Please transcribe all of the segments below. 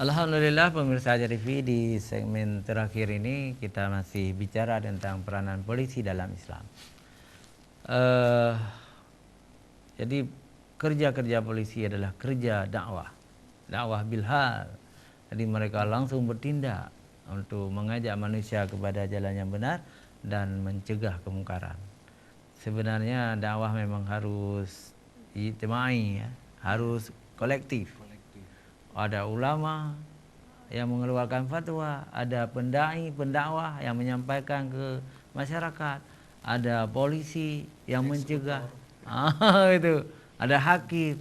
Alhamdulillah pemirsa TV, di segmen terakhir ini kita masih bicara tentang peranan polisi dalam Islam. Jadi kerja-kerja polisi adalah kerja dakwah bilhal. Jadi mereka langsung bertindak untuk mengajak manusia kepada jalan yang benar dan mencegah kemungkaran. Sebenarnya dakwah memang harus ijtimai, ya, harus kolektif. Ada ulama yang mengeluarkan fatwa, ada pendai, pendakwah yang menyampaikan ke masyarakat, ada polisi yang mencegah, itu, ada hakim,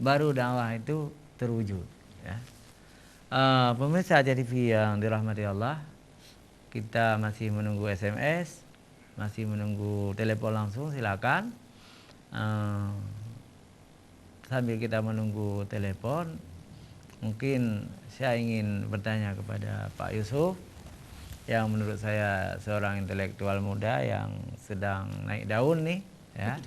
baru dakwah itu terwujud. Ya. Pemirsa TV yang dirahmati Allah, kita masih menunggu SMS, masih menunggu telepon langsung, silakan. Sambil kita menunggu telepon, mungkin saya ingin bertanya kepada Pak Yusuf, yang menurut saya seorang intelektual muda yang sedang naik daun nih, ya.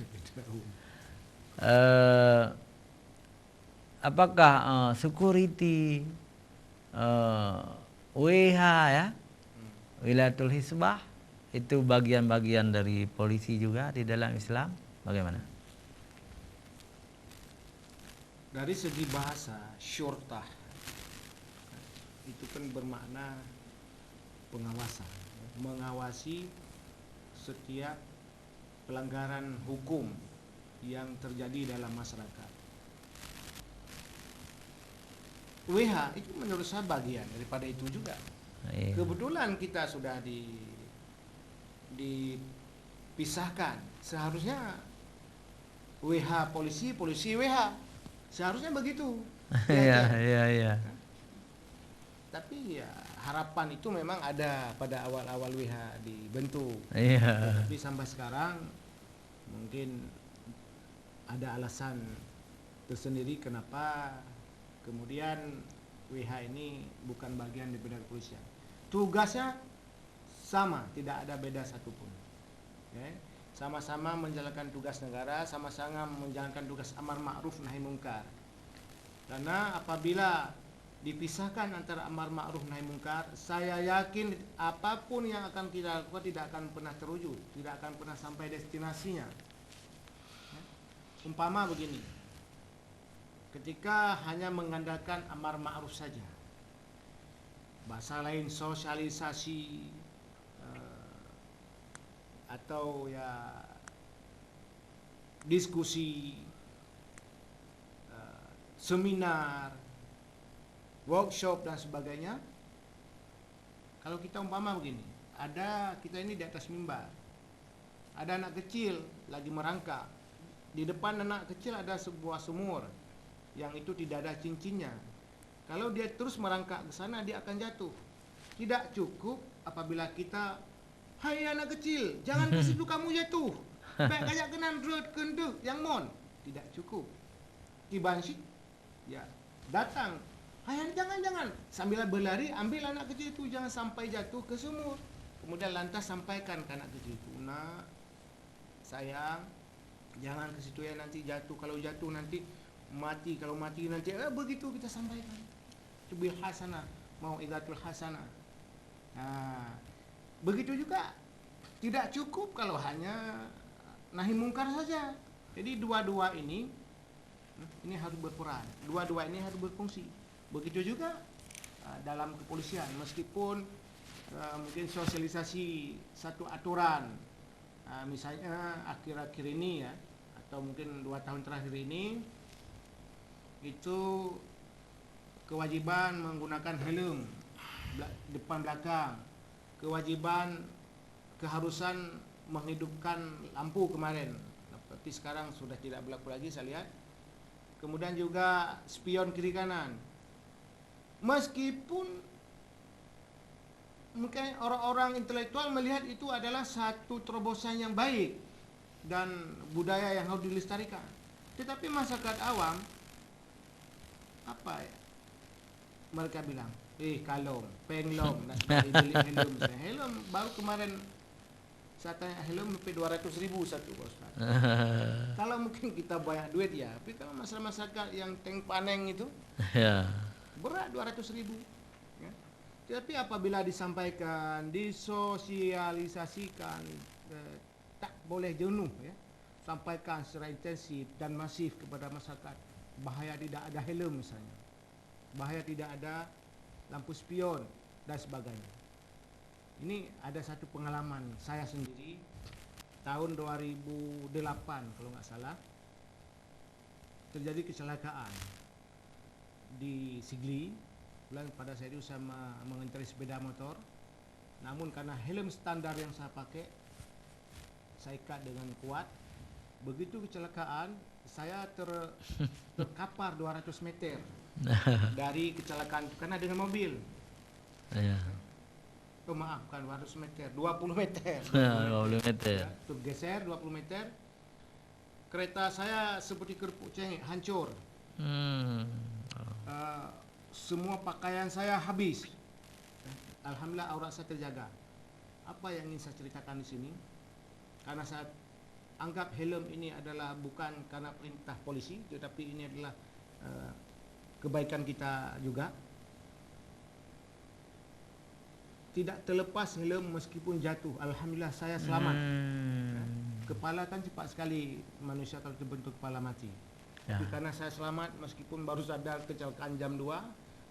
Apakah security WH, ya, Wilayatul Hisbah, itu bagian-bagian dari polisi juga di dalam Islam? Bagaimana? Dari segi bahasa, syurtah itu kan bermakna pengawasan, mengawasi setiap pelanggaran hukum yang terjadi dalam masyarakat. WH itu menurut saya bagian daripada itu juga. Iya. Kebetulan kita sudah dipisahkan. Seharusnya WH polisi, polisi WH. Seharusnya begitu. Iya. Tapi ya harapan itu memang ada pada awal-awal WH dibentuk. Iya. Tapi sampai sekarang mungkin ada alasan tersendiri kenapa kemudian WH ini bukan bagian daripada kepolisian. Tugasnya sama, tidak ada beda satupun. Okay? Sama-sama menjalankan tugas negara, sama-sama menjalankan tugas amar ma'ruf nahi mungkar. Karena apabila dipisahkan antara amar ma'ruf nahi mungkar, saya yakin apapun yang akan kita lakukan tidak akan pernah terwujud, tidak akan pernah sampai destinasinya. Umpama begini, ketika hanya mengandalkan amar ma'ruf saja, bahasa lain sosialisasi, atau ya diskusi, seminar, workshop dan sebagainya. Kalau kita umpama begini, kita ini di atas mimbar, ada anak kecil lagi merangkak, di depan anak kecil ada sebuah sumur yang itu tidak ada cincinnya. Kalau dia terus merangkak ke sana, dia akan jatuh. Tidak cukup apabila kita, hai anak kecil, jangan ke situ kamu jatuh. Baik kayak kenan road kenduk yang mon. Tidak cukup. Kibansi, ya datang. Hai jangan. Sambil berlari, ambil anak kecil itu, jangan sampai jatuh ke sumur. Kemudian lantas sampaikan ke anak kecil itu, nak, sayang, jangan ke situ ya, nanti jatuh. Kalau jatuh nanti mati. Kalau mati nanti, begitu kita sampaikan. Itu bil hasanah, mau idatul hasanah. Nah, begitu juga tidak cukup kalau hanya nahi mungkar saja. Jadi dua-dua ini harus berperan. Dua-dua ini harus berfungsi. Begitu juga dalam kepolisian, meskipun mungkin sosialisasi satu aturan, misalnya akhir-akhir ini ya, atau mungkin 2 tahun terakhir ini, itu kewajiban menggunakan helm depan belakang, kewajiban keharusan menghidupkan lampu kemarin, tapi sekarang sudah tidak berlaku lagi saya lihat. Kemudian juga spion kiri kanan, meskipun mungkin orang-orang intelektual melihat itu adalah satu terobosan yang baik dan budaya yang harus dilestarikan, tetapi masyarakat awam apa ya mereka bilang, kalong, penglong, helm baru kemarin saya tanya, helm sampai 200.000 satu, Ustaz. Kalau mungkin kita banyak duit ya, tapi kalau masyarakat yang teng paneng itu, berat 200.000. Ya. Tapi apabila disampaikan, disosialisasikan, tak boleh jenuh, ya. Sampaikan secara intensif dan masif kepada masyarakat. Bahaya tidak ada helm misalnya, bahaya tidak ada lampu spion dan sebagainya. Ini ada satu pengalaman saya sendiri tahun 2008 kalau nggak salah, terjadi kecelakaan di Sigli. Pada saat itu saya mengendarai sepeda motor, namun karena helm standar yang saya pakai, saya ikat dengan kuat. Begitu kecelakaan, saya terkapar 200 meter dari kecelakaan karena dengan mobil. Ya. Oh maaf, bukan 200 meter, 20 meter. 20 meter. Ya, tergeser 20 meter. Kereta saya seperti kerupuk cengek, hancur. Semua pakaian saya habis. Alhamdulillah aurat saya terjaga. Apa yang ingin saya ceritakan di sini? Karena saya anggap helm ini adalah bukan karena perintah polisi, tetapi ini adalah kebaikan kita juga. Tidak terlepas helm meskipun jatuh. Alhamdulillah saya selamat. Kepala kan cepat sekali manusia kalau terbentuk kepala mati. Ya. Tapi karena saya selamat meskipun baru sadar kecelakaan jam 2,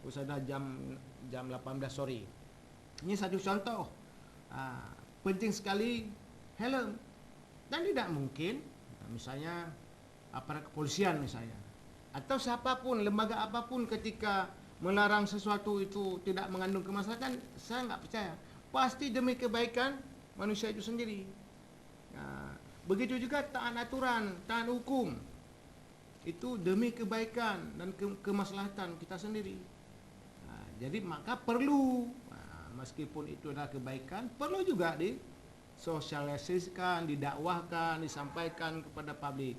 baru sadar jam 18 sore. Ini satu contoh. Penting sekali helm. Dan tidak mungkin misalnya aparat kepolisian misalnya atau siapapun, lembaga apapun ketika melarang sesuatu itu tidak mengandung kemaslahatan, saya nggak percaya. Pasti demi kebaikan manusia itu sendiri. Begitu juga taat aturan, taat hukum, itu demi kebaikan dan kemaslahatan kita sendiri. Jadi maka perlu, meskipun itu adalah kebaikan, perlu juga disosialisasikan, didakwahkan, disampaikan kepada publik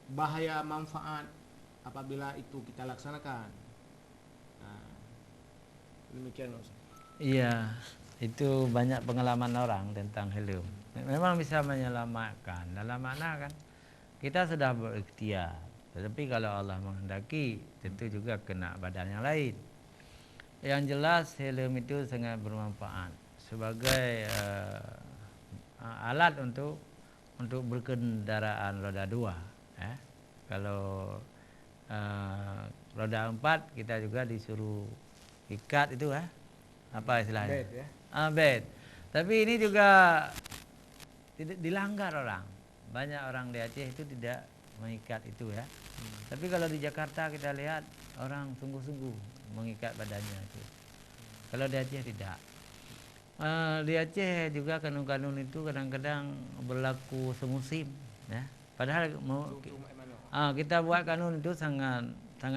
bahaya manfaat apabila itu kita laksanakan. Demikian Ustaz. Iya, itu banyak pengalaman orang tentang helm. Memang bisa menyelamatkan. Dalam makna kan kita sudah berikhtiar, tetapi kalau Allah menghendaki tentu juga kena badan yang lain. Yang jelas helm itu sangat bermanfaat sebagai alat untuk berkendaraan roda 2. Kalau roda 4 kita juga disuruh ikat itu apa istilahnya? Bed, ya. Bed. Tapi ini juga tidak dilanggar orang. Banyak orang di Aceh itu tidak mengikat itu ya. Tapi kalau di Jakarta kita lihat orang sungguh-sungguh mengikat badannya itu. Kalau di Aceh tidak. Di Aceh juga kanun-kanun itu kadang-kadang berlaku semusim ya. Padahal kita buat kanun itu sangat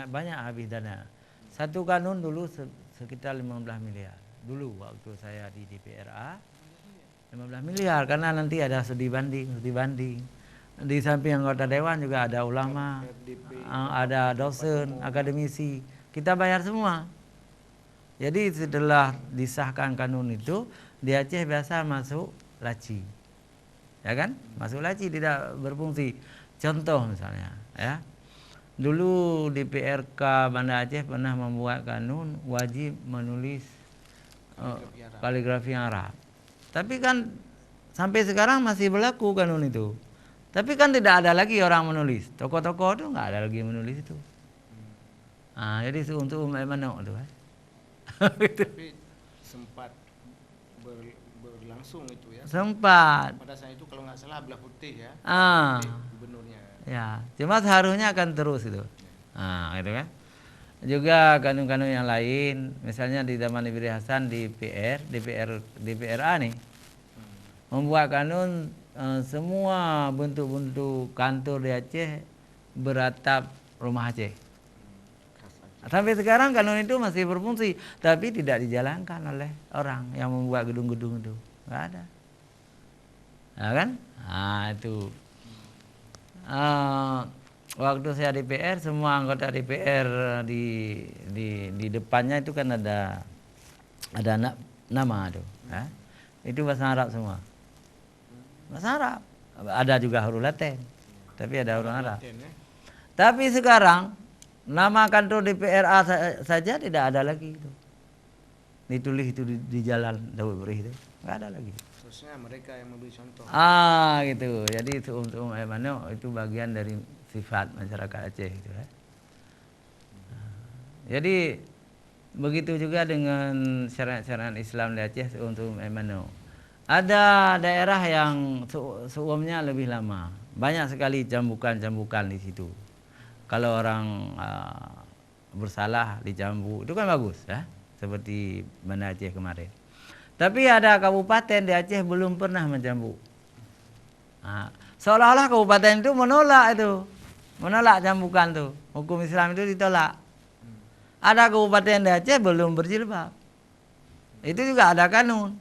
banyak habis dana. Satu kanun dulu sekitar 15 miliar. Dulu waktu saya di DPRA 15 miliar karena nanti ada studi banding. Di samping anggota dewan juga ada ulama, ada dosen, akademisi. Kita bayar semua. Jadi setelah disahkan kanun itu, di Aceh biasa masuk laci. Ya kan? Masuk laci tidak berfungsi. Contoh misalnya, ya. Dulu di PRK Banda Aceh pernah membuat kanun wajib menulis kaligrafi Arab. Tapi kan sampai sekarang masih berlaku kanun itu. Tapi kan tidak ada lagi orang menulis. Tokoh-tokoh itu nggak ada lagi menulis itu. Jadi untuk Manuk itu. Tapi sempat berlangsung itu ya. Sempat. Pada saat itu kalau nggak salah belah putih ya. Gubernurnya. Ya, cuma seharusnya akan terus itu. Gitu kan. Juga kanun-kanun yang lain, misalnya di zaman Ibri Hasan di DPRA nih, membuat kanun semua bentuk-bentuk kantor di Aceh beratap rumah Aceh. Sampai sekarang kanun itu masih berfungsi, tapi tidak dijalankan oleh orang yang membuat gedung-gedung itu. Nggak ada. Ya kan? Itu. Waktu saya DPR, semua anggota DPR di depannya itu kan ada nama itu. Itu bahasa Arab semua. Bahasa Arab. Ada juga huruf Latin, tapi ada huruf Arab. Tapi sekarang nama kantor DPRA saja tidak ada lagi itu. Ditulis itu di jalan Daud Berih itu, nggak ada lagi. Seharusnya mereka yang memberi contoh. Gitu. Jadi itu bagian dari sifat masyarakat Aceh itu ya. Jadi begitu juga dengan syariat-syariat Islam di Aceh untuk Emano. Ada daerah yang seumumnya lebih lama. Banyak sekali cambukan-cambukan di situ. Kalau orang bersalah dicambuk, itu kan bagus ya. Seperti Banda Aceh kemarin. Tapi ada kabupaten di Aceh belum pernah mencambuk. Seolah-olah kabupaten itu menolak cambukan tuh. Hukum Islam itu ditolak. Ada kabupaten di Aceh belum berjilbab. Itu juga ada kanun.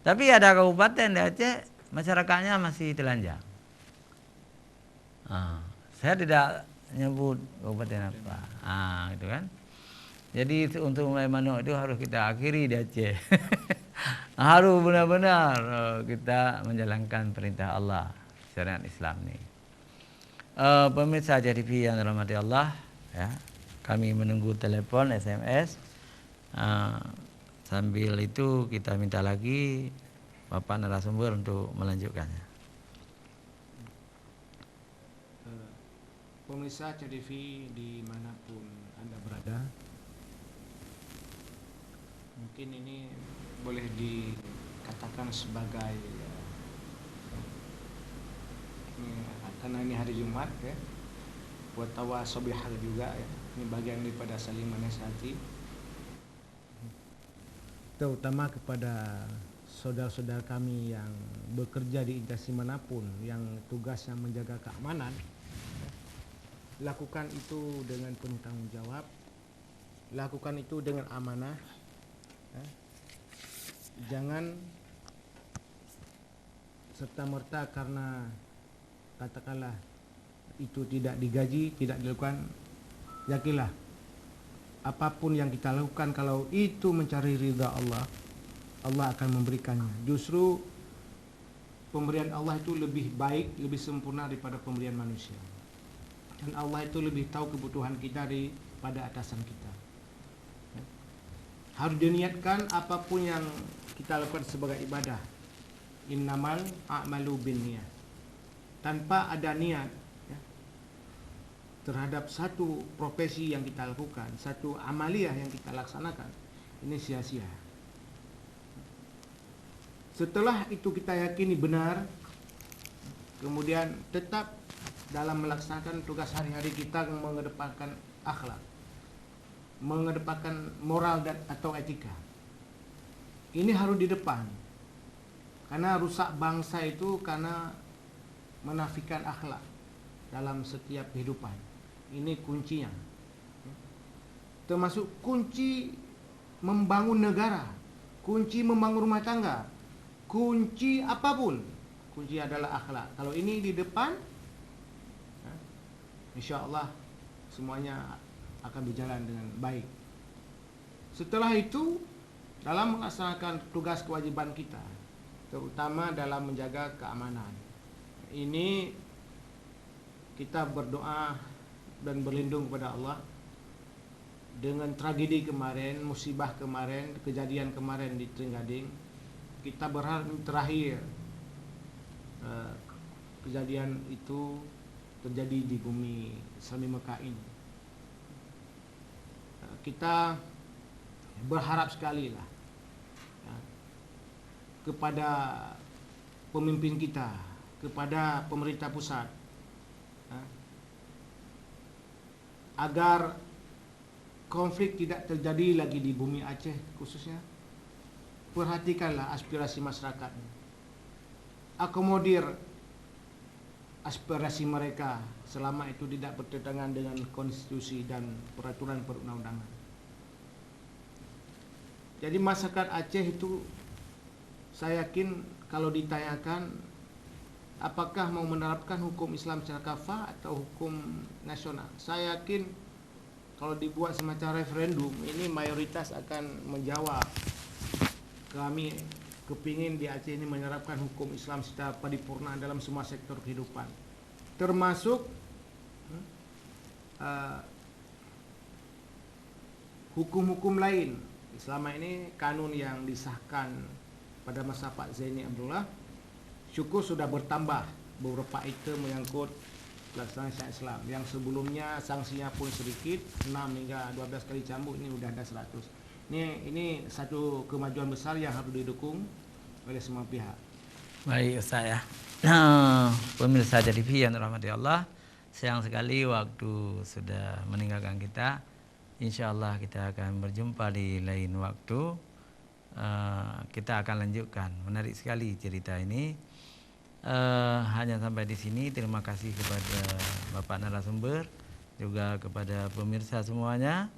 Tapi ada kabupaten di Aceh masyarakatnya masih telanjang. Saya tidak nyebut kabupaten apa. Gitu kan. Jadi untuk mulai manuk itu harus kita akhiri di Aceh. Harus benar-benar kita menjalankan perintah Allah, syariat Islam ini. Pemirsa JTV yang dirahmati Allah, ya, kami menunggu telepon, SMS. Sambil itu kita minta lagi Bapak narasumber untuk melanjutkannya. Pemirsa JTV dimanapun Anda berada, mungkin ini boleh dikatakan sebagai karena ini hari Jumat ya, buat tawa sobihal juga ya. Ini bagian daripada saling menasihati, terutama kepada saudara-saudara kami yang bekerja di instansi manapun yang tugasnya menjaga keamanan. Lakukan itu dengan penuh tanggung jawab, lakukan itu dengan amanah. Jangan serta-merta karena katakanlah itu tidak digaji, tidak dilakukan, yakinlah apapun yang kita lakukan kalau itu mencari ridha Allah, Allah akan memberikannya. Justru pemberian Allah itu lebih baik, lebih sempurna daripada pemberian manusia. Dan Allah itu lebih tahu kebutuhan kita daripada atasan kita. Harus diniatkan apapun yang kita lakukan sebagai ibadah. Innamal a'malu binniyat. Tanpa ada niat ya, terhadap satu profesi yang kita lakukan, satu amaliyah yang kita laksanakan, ini sia-sia. Setelah itu kita yakini benar, kemudian tetap dalam melaksanakan tugas hari-hari kita mengedepankan akhlak, mengedepankan moral dan atau etika. Ini harus di depan. Karena rusak bangsa itu karena menafikan akhlak dalam setiap kehidupan. Ini kuncinya. Termasuk kunci membangun negara, kunci membangun rumah tangga, kunci apapun. Kunci adalah akhlak. Kalau ini di depan, insya Allah semuanya akan berjalan dengan baik. Setelah itu, dalam melaksanakan tugas kewajiban kita, terutama dalam menjaga keamanan, ini kita berdoa dan berlindung kepada Allah. Dengan tragedi kemarin, musibah kemarin, kejadian kemarin di Trenggading, kita berharap terakhir kejadian itu terjadi di bumi Islami Mekah ini. Kita berharap sekali lah ya, kepada pemimpin kita, kepada pemerintah pusat ya, agar konflik tidak terjadi lagi di bumi Aceh khususnya. Perhatikanlah aspirasi masyarakat, akomodir aspirasi mereka selama itu tidak bertentangan dengan konstitusi dan peraturan perundang-undangan. Jadi masyarakat Aceh itu, saya yakin kalau ditanyakan apakah mau menerapkan hukum Islam secara kafah atau hukum nasional, saya yakin kalau dibuat semacam referendum ini mayoritas akan menjawab kami kepingin di Aceh ini menerapkan hukum Islam secara paripurna dalam semua sektor kehidupan, termasuk hukum-hukum lain. Selama ini kanun yang disahkan pada masa Pak Zaini Abdullah, syukur sudah bertambah beberapa item menyangkut pelaksanaan syariat Islam. Yang sebelumnya sanksinya pun sedikit, 6 hingga 12 kali cambuk, ini sudah ada 100. Ini satu kemajuan besar yang harus didukung oleh semua pihak. Baik Ustaz ya. Pemirsa TV yang dirahmati Allah, sayang sekali waktu sudah meninggalkan kita. Insya Allah kita akan berjumpa di lain waktu. Kita akan lanjutkan. Menarik sekali cerita ini. Hanya sampai di sini. Terima kasih kepada Bapak narasumber, juga kepada pemirsa semuanya.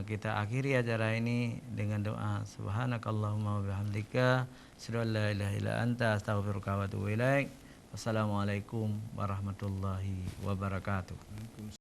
Kita akhiri acara ini dengan doa subhanakallahumma wa bihamdika asyhadu an la ilaha illa anta astaghfiruka wa atubu ilaik. Wassalamualaikum warahmatullahi wabarakatuh.